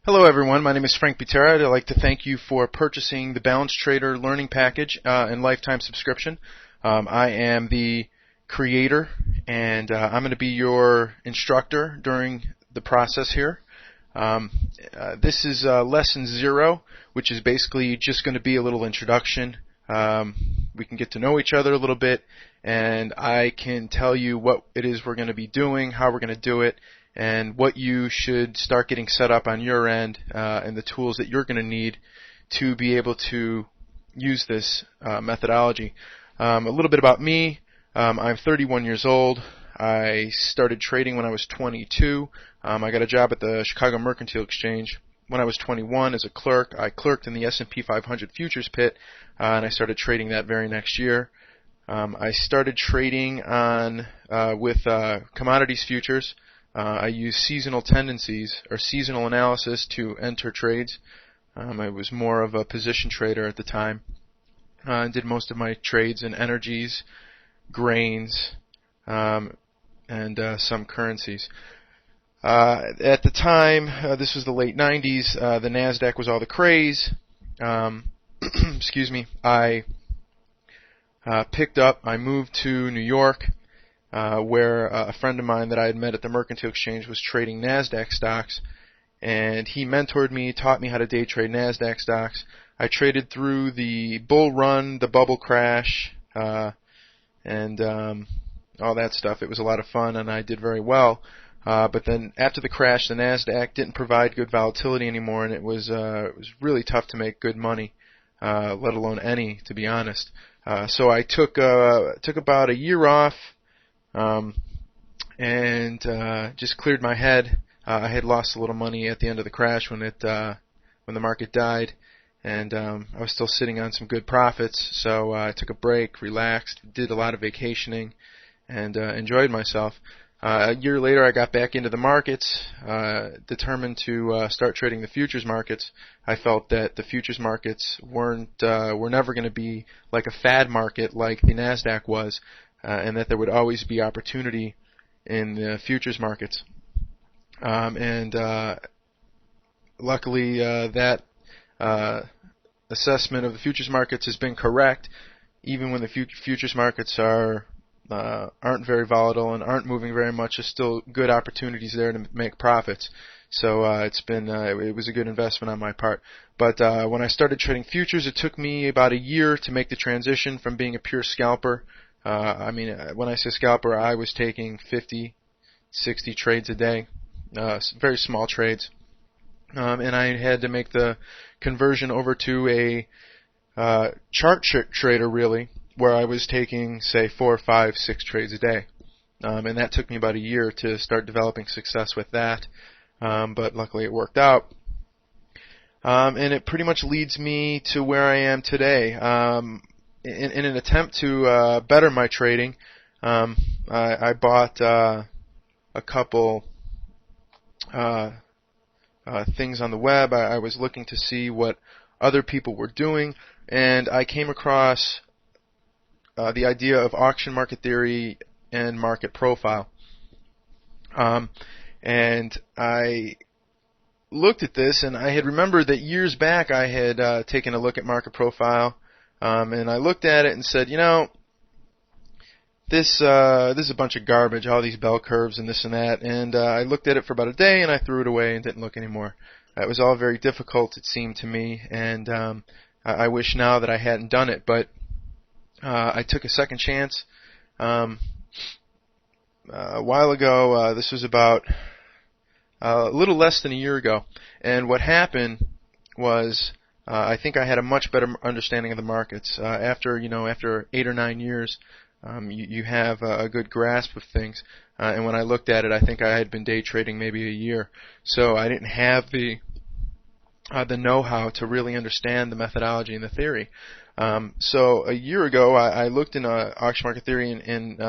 Hello everyone, my name is Frank Buttera. I'd like to thank you for purchasing the Balance Trader Learning Package and lifetime subscription. I am the creator and I'm going to be your instructor during the process here. This is lesson 0, which is basically just going to be a little introduction. We can get to know each other a little bit, and I can tell you what it is we're going to be doing, how we're going to do it, and what you should start getting set up on your end, and the tools that you're going to need to be able to use this methodology. A little bit about me. I'm 31 years old. I started trading when I was 22. I got a job at the Chicago Mercantile Exchange when I was 21 as a clerk. I clerked in the S&P 500 futures pit, and I started trading that very next year. I started trading on with commodities futures. I use seasonal tendencies or seasonal analysis to enter trades. I was more of a position trader at the time. I did most of my trades in energies, grains, and some currencies. At the time, this was the late 90s, the NASDAQ was all the craze. Excuse me. I moved to New York, where a friend of mine that I had met at the Mercantile Exchange was trading NASDAQ stocks, and he mentored me, taught me how to day trade NASDAQ stocks. I traded through the bull run, the bubble crash, and all that stuff. It was a lot of fun, and I did very well. But then after the crash, the NASDAQ didn't provide good volatility anymore, and it was really tough to make good money, let alone any, to be honest. So I took about a year off, and just cleared my head. I had lost a little money at the end of the crash when the market died, and I was still sitting on some good profits. So I took a break, relaxed, did a lot of vacationing, and enjoyed myself. A year later, I got back into the markets, determined to start trading the futures markets. I felt that the futures markets were never going to be like a fad market like the NASDAQ was, and that there would always be opportunity in the futures markets. Luckily, that assessment of the futures markets has been correct, even when the futures markets aren't very volatile and aren't moving very much. There's still good opportunities there to make profits. So it was a good investment on my part. But when I started trading futures, it took me about a year to make the transition from being a pure scalper. When I say scalper, I was taking 50, 60 trades a day, very small trades. And I had to make the conversion over to a chart trader, really, where I was taking, say, 4, 5, 6 trades a day. And that took me about a year to start developing success with that. But luckily it worked out. And it pretty much leads me to where I am today. In an attempt to better my trading, I bought a couple things on the web. I was looking to see what other people were doing, and I came across the idea of auction market theory and market profile. And I looked at this, and I had remembered that years back I had taken a look at market profile, and I looked at it and said, this is a bunch of garbage, all these bell curves and this and that. And I looked at it for about a day, and I threw it away and didn't look anymore. It was all very difficult, it seemed to me, and I wish now that I hadn't done it. But I took a second chance a while ago. This was about a little less than a year ago. And what happened was I think I had a much better understanding of the markets. After 8 or 9 years, you have a good grasp of things. And when I looked at it, I think I had been day trading maybe a year. So I didn't have the know-how to really understand the methodology and the theory. So a year ago, I looked in auction market theory and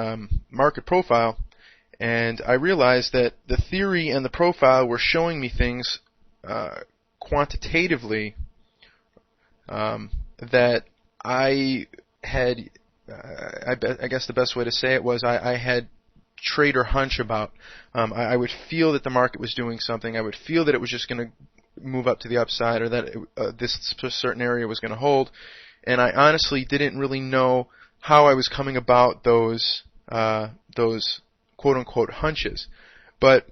market profile, and I realized that the theory and the profile were showing me things quantitatively that I had, I guess the best way to say it was I had trader hunch about. I would feel that the market was doing something. I would feel that it was just going to move up to the upside, or that this certain area was going to hold. And I honestly didn't really know how I was coming about those quote-unquote hunches. But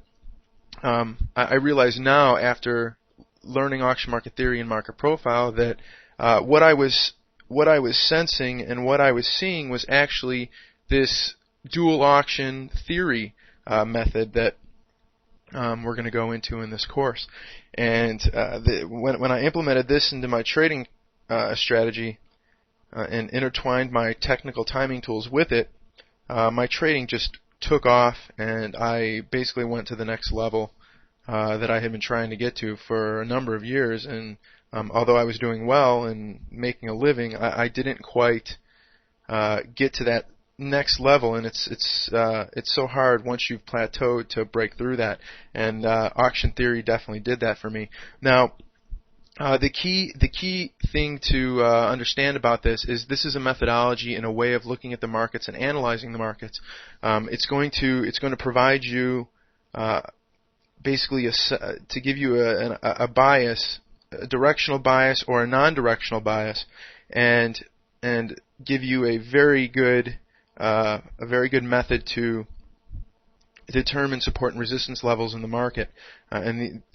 I realize now, after learning auction market theory and market profile, that what I was sensing and what I was seeing was actually this dual auction theory method that we're going to go into in this course. And when I implemented this into my trading strategy and intertwined my technical timing tools with it, my trading just took off, and I basically went to the next level that I had been trying to get to for a number of years. And although I was doing well and making a living, I didn't quite get to that next level, and it's so hard once you've plateaued to break through that. And auction theory definitely did that for me. Now, the key thing to understand about this is a methodology and a way of looking at the markets and analyzing the markets. It's going to provide you basically to give you a bias, a directional bias or a non-directional bias, and give you a very good method to determine support and resistance levels in the market.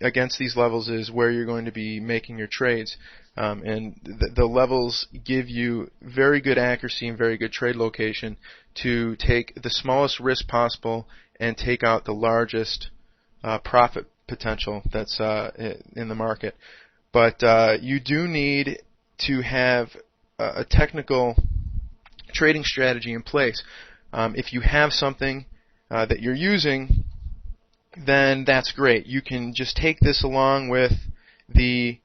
Against these levels is where you're going to be making your trades. And the levels give you very good accuracy and very good trade location to take the smallest risk possible and take out the largest profit potential that's in the market. But you do need to have a technical trading strategy in place. If you have something that you're using, then that's great. You can just take this along with the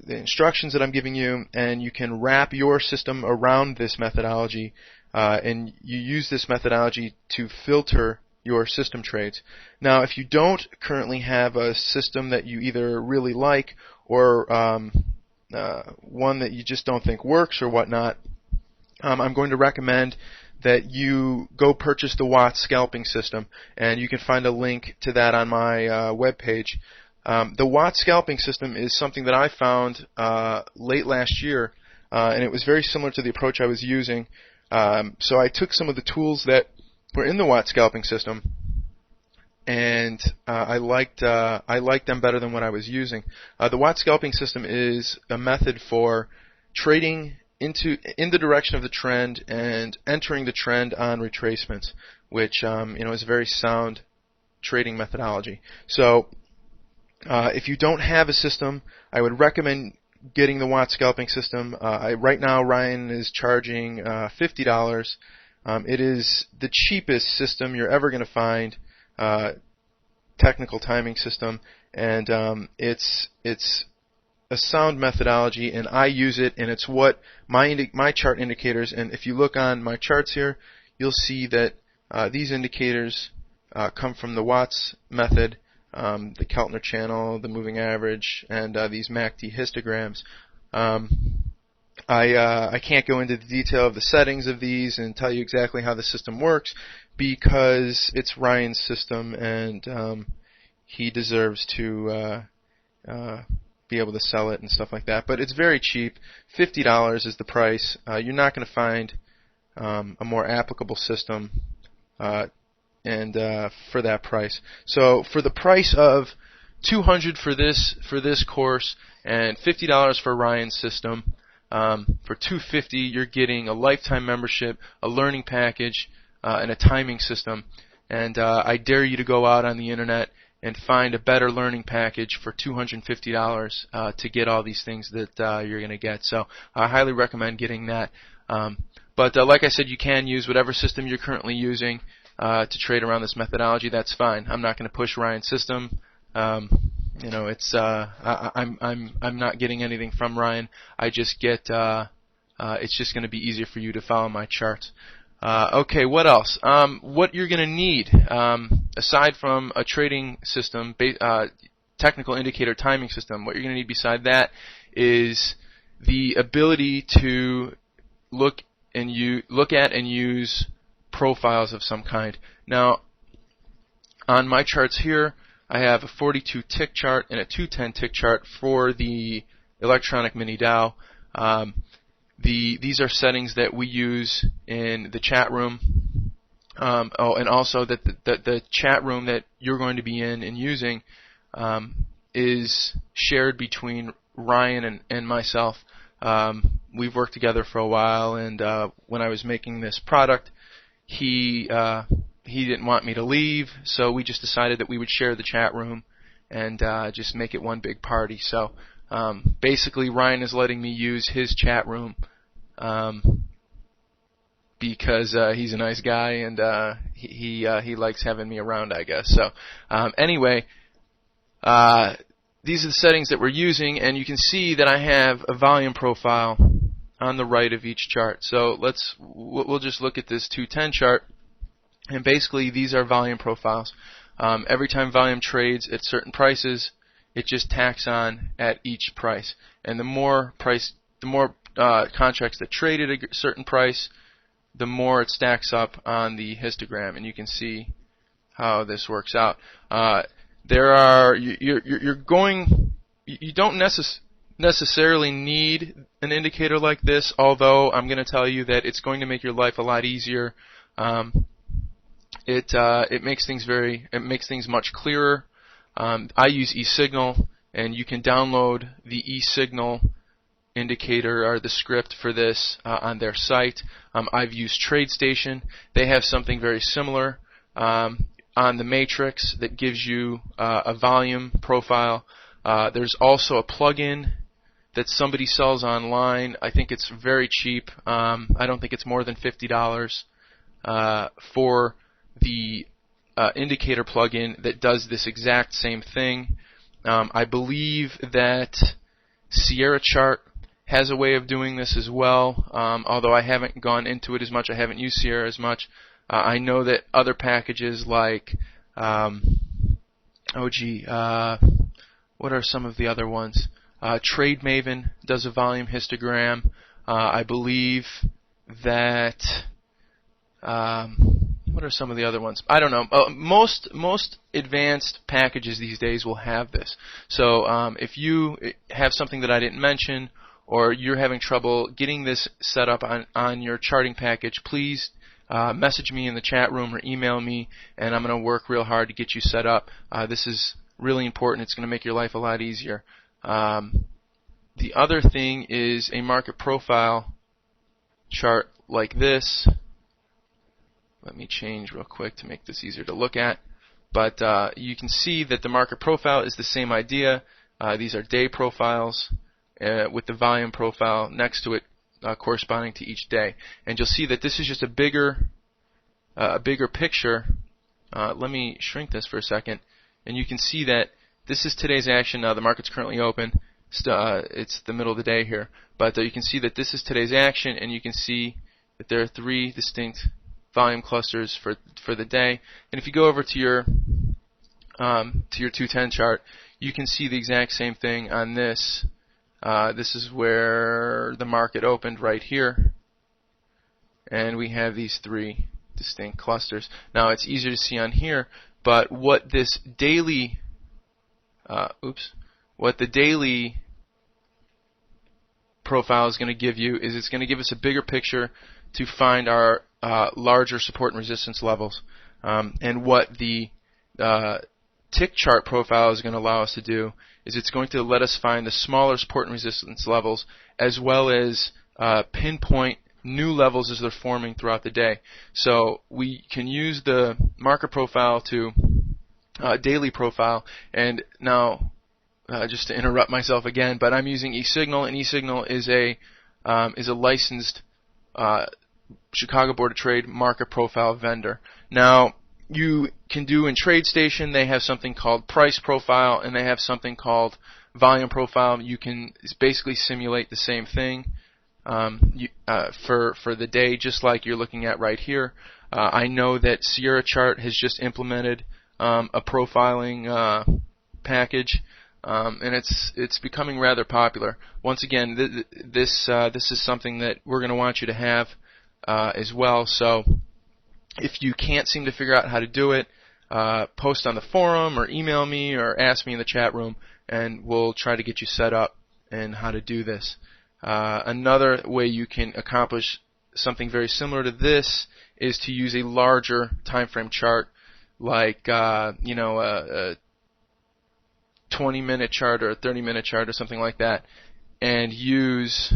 instructions that I'm giving you, and you can wrap your system around this methodology, and you use this methodology to filter your system trades. Now, if you don't currently have a system that you either really like or one that you just don't think works or whatnot, I'm going to recommend that you go purchase the Watts scalping system, and you can find a link to that on my webpage. The Watts scalping system is something that I found late last year, and it was very similar to the approach I was using. So I took some of the tools that were in the Watts scalping system, and I liked them better than what I was using. The Watts scalping system is a method for trading in the direction of the trend and entering the trend on retracements, which is a very sound trading methodology. So if you don't have a system, I would recommend getting the Watts scalping system. Right now, Ryan is charging $50. It is the cheapest system you're ever going to find, technical timing system, and it's a sound methodology, and I use it, and it's what my chart indicators. And if you look on my charts here, you'll see that these indicators come from the Watts method, the Keltner channel, the moving average, and these MACD histograms. I can't go into the detail of the settings of these and tell you exactly how the system works, because it's Ryan's system, and he deserves to be able to sell it and stuff like that. But it's very cheap. $50 is the price. You're not going to find a more applicable system and for that price. So for the price of $200 for this course and $50 for Ryan's system, for $250 you're getting a lifetime membership, a learning package, and a timing system. And I dare you to go out on the internet and find a better learning package for $250 to get all these things that you're going to get. So I highly recommend getting that. But like I said, you can use whatever system you're currently using to trade around this methodology. That's fine. I'm not going to push Ryan's system. It's I'm not getting anything from Ryan. I just get it's just going to be easier for you to follow my charts. Okay, what else? What you're going to need, aside from a trading system, technical indicator timing system, what you're going to need beside that is the ability to look at and use profiles of some kind. Now, on my charts here, I have a 42 tick chart and a 210 tick chart for the electronic mini Dow. These are settings that we use in the chat room. And also that the chat room that you're going to be in and using is shared between Ryan and myself. We've worked together for a while, and when I was making this product, he didn't want me to leave, so we just decided that we would share the chat room and just make it one big party. So basically, Ryan is letting me use his chat room because he's a nice guy and he likes having me around, I guess. So anyway, these are the settings that we're using, and you can see that I have a volume profile on the right of each chart. So we'll just look at this 210 chart, and basically these are volume profiles. Every time volume trades at certain prices, it just tacks on at each price, and the more contracts that trade at a certain price, the more it stacks up on the histogram, and you can see how this works out. You don't necessarily need an indicator like this, although I'm going to tell you that it's going to make your life a lot easier. It makes things much clearer. I use eSignal, and you can download the eSignal indicator or the script for this on their site. I've used TradeStation. They have something very similar on the matrix that gives you a volume profile. There's also a plugin that somebody sells online. I think it's very cheap. I don't think it's more than $50 for the indicator plugin that does this exact same thing. I believe that Sierra Chart has a way of doing this as well, although I haven't gone into it as much. I haven't used Sierra as much. I know that other packages like, what are some of the other ones? Trade Maven does a volume histogram. I believe that, what are some of the other ones? I don't know. Most advanced packages these days will have this. So if you have something that I didn't mention, or you're having trouble getting this set up on your charting package, please message me in the chat room or email me, and I'm going to work real hard to get you set up. This is really important. It's going to make your life a lot easier. The other thing is a market profile chart like this. Let me change real quick to make this easier to look at. But you can see that the market profile is the same idea. These are day profiles with the volume profile next to it corresponding to each day. And you'll see that this is just a bigger picture. Let me shrink this for a second. And you can see that this is today's action. Now the market's currently open. It's the middle of the day here. But you can see that this is today's action, and you can see that there are three distinct volume clusters for the day. And if you go over to your 210 chart, you can see the exact same thing on this. This is where the market opened right here, and we have these three distinct clusters. Now it's easier to see on here, but what this daily profile is going to give you is it's going to give us a bigger picture to find our larger support and resistance levels. And what the tick chart profile is going to allow us to do is it's going to let us find the smaller support and resistance levels, as well as pinpoint new levels as they're forming throughout the day. So we can use the market profile to daily profile. And now, just to interrupt myself again, but I'm using eSignal, and eSignal is a licensed Chicago Board of Trade market profile vendor. Now, you can do in TradeStation, they have something called price profile, and they have something called volume profile. You can basically simulate the same thing for the day, just like you're looking at right here. I know that Sierra Chart has just implemented a profiling package, and it's becoming rather popular. Once again, this is something that we're going to want you to have as well. So if you can't seem to figure out how to do it, post on the forum or email me or ask me in the chat room, and we'll try to get you set up and how to do this. Another way you can accomplish something very similar to this is to use a larger time frame chart, like a 20-minute chart or a 30-minute chart or something like that, and use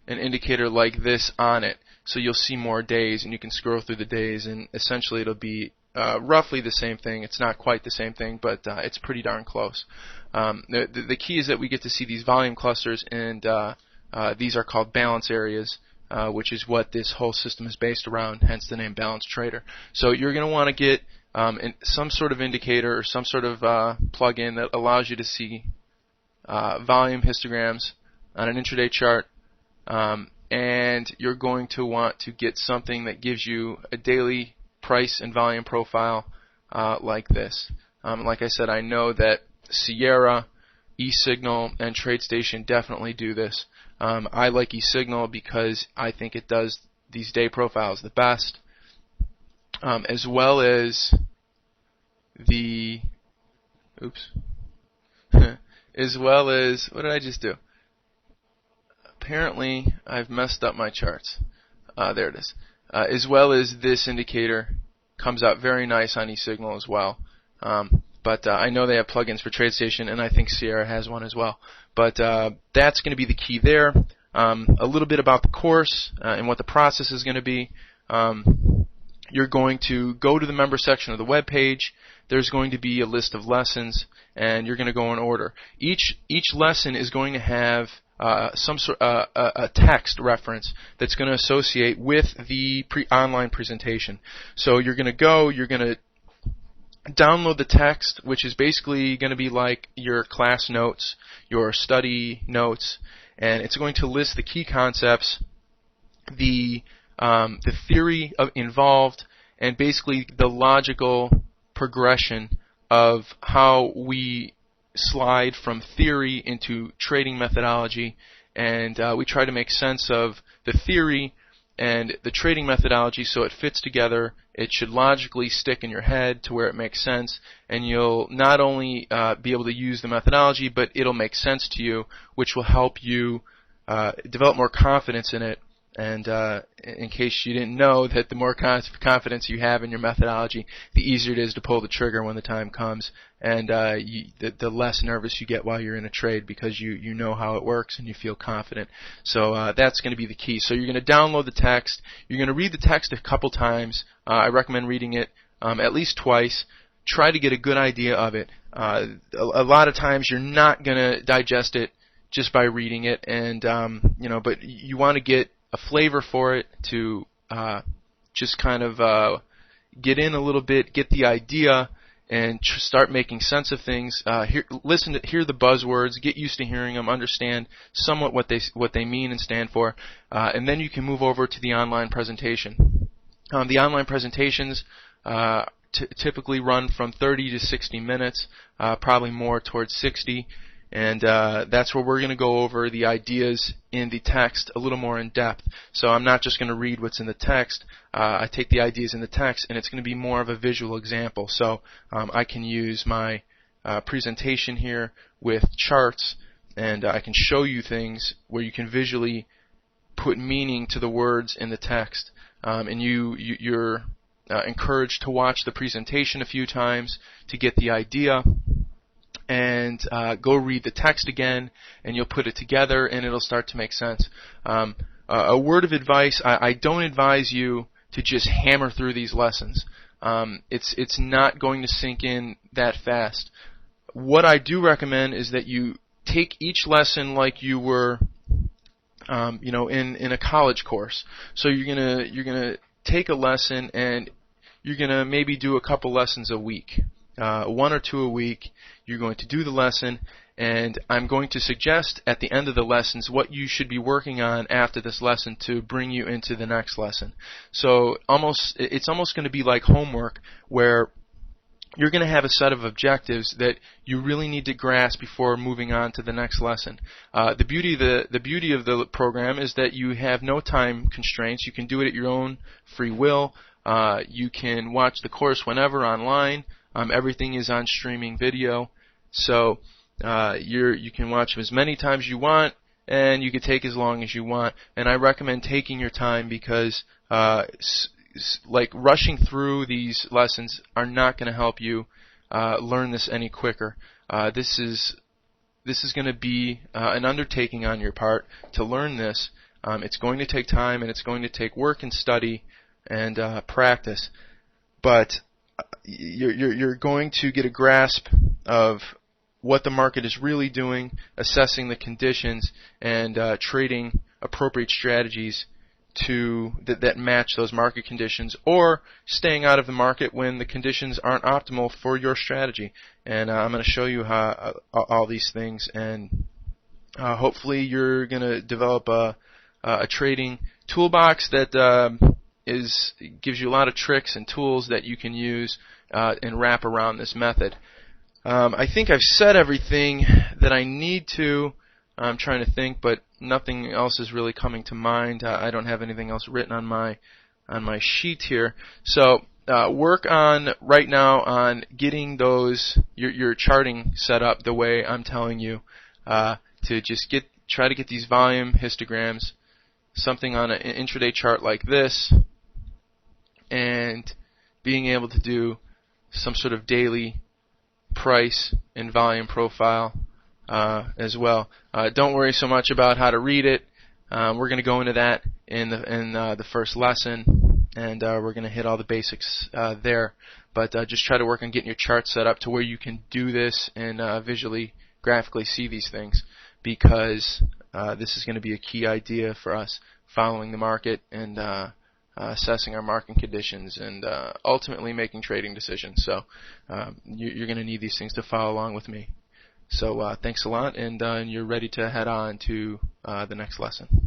an indicator like this on it. So you'll see more days, and you can scroll through the days, and essentially it'll be roughly the same thing. It's not quite the same thing, but it's pretty darn close. The key is that we get to see these volume clusters, and these are called balance areas, which is what this whole system is based around, hence the name Balance Trader. So you're going to want to get some sort of indicator or some sort of plug-in that allows you to see volume histograms on an intraday chart, and you're going to want to get something that gives you a daily price and volume profile like this. Like I said, I know that Sierra, eSignal, and TradeStation definitely do this. I like eSignal because I think it does these day profiles the best, as well as the as well as, what did I just do? Apparently I've messed up my charts. There it is. As well as this indicator comes out very nice on eSignal as well. But I know they have plugins for TradeStation, and I think Sierra has one as well. But that's going to be the key there. A little bit about the course and what the process is going to be. You're going to go to the member section of the web page. There's going to be a list of lessons, and you're going to go in order. Each lesson is going to have some sort a text reference that's going to associate with the online presentation. So you're going to download the text, which is basically going to be like your class notes, your study notes, and it's going to list the key concepts, the theory involved, and basically the logical progression of how we slide from theory into trading methodology, and we try to make sense of the theory and the trading methodology so it fits together. It should logically stick in your head to where it makes sense, and you'll not only be able to use the methodology, but it'll make sense to you, which will help you develop more confidence in it. And in case you didn't know, that the more confidence you have in your methodology, the easier it is to pull the trigger when the time comes, and the less nervous you get while you're in a trade, because you know how it works and you feel confident. So that's going to be the key. So you're going to download the text. You're going to read the text a couple times. I recommend reading it at least twice. Try to get a good idea of it. A lot of times you're not going to digest it just by reading it, and but you want to get a flavor for it to just kind of get in a little bit, get the idea, and start making sense of things. Hear the buzzwords, get used to hearing them, understand somewhat what they mean and stand for, and then you can move over to the online presentation. The online presentations typically run from 30 to 60 minutes, probably more towards 60. And that's where we're going to go over the ideas in the text a little more in depth. So I'm not just going to read what's in the text. I take the ideas in the text, and it's going to be more of a visual example. So I can use my presentation here with charts, and I can show you things where you can visually put meaning to the words in the text. And you're encouraged to watch the presentation a few times to get the idea, and go read the text again, and you'll put it together, and it'll start to make sense. A word of advice: I don't advise you to just hammer through these lessons. It's not going to sink in that fast. What I do recommend is that you take each lesson like you were, in a college course. So you're gonna take a lesson, and you're gonna maybe do a couple lessons a week. 1 or 2 a week. You're going to do the lesson, and I'm going to suggest at the end of the lessons what you should be working on after this lesson to bring you into the next lesson. So it's almost going to be like homework, where you're going to have a set of objectives that you really need to grasp before moving on to the next lesson. The beauty of the program is that you have no time constraints. You can do it at your own free will. You can watch the course whenever online. Everything is on streaming video, so you can watch as many times as you want, and you can take as long as you want. And I recommend taking your time because like rushing through these lessons are not going to help you learn this any quicker. This is going to be an undertaking on your part to learn this. It's going to take time, and it's going to take work and study and practice. But you're going to get a grasp of what the market is really doing, assessing the conditions, and trading appropriate strategies that match those market conditions, or staying out of the market when the conditions aren't optimal for your strategy. And I'm going to show you how all these things, and hopefully you're going to develop a trading toolbox that gives you a lot of tricks and tools that you can use and wrap around this method. I think I've said everything that I need to. I'm trying to think, but nothing else is really coming to mind. I don't have anything else written on my sheet here. So work on right now on getting your charting set up the way I'm telling you, to just try to get these volume histograms, something on an intraday chart like this, and being able to do some sort of daily price and volume profile as well. Don't worry so much about how to read it. We're going to go into that in the first lesson, and we're going to hit all the basics there. But just try to work on getting your chart set up to where you can do this and visually, graphically see these things, because this is going to be a key idea for us following the market and assessing our market conditions and ultimately making trading decisions. So you're going to need these things to follow along with me. So thanks a lot, and you're ready to head on to the next lesson.